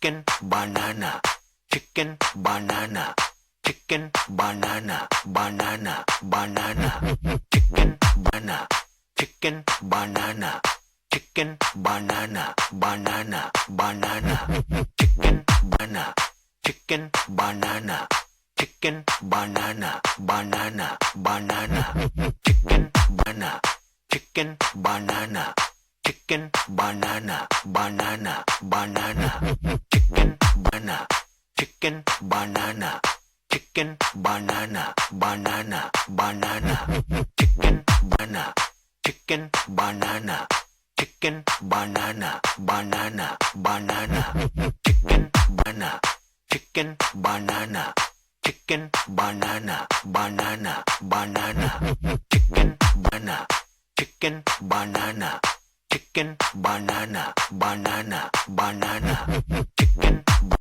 chicken banana chicken banana chicken banana banana banana chicken banana chicken banana chicken banana banana banana chicken banana chicken banana chicken banana banana banana chicken banana chicken banana chicken banana banana banana chicken banana chicken banana chicken banana banana banana chicken banana chicken banana chicken banana banana banana chicken banana chicken banana chicken banana banana banana chicken banana chicken banana chicken banana banana banana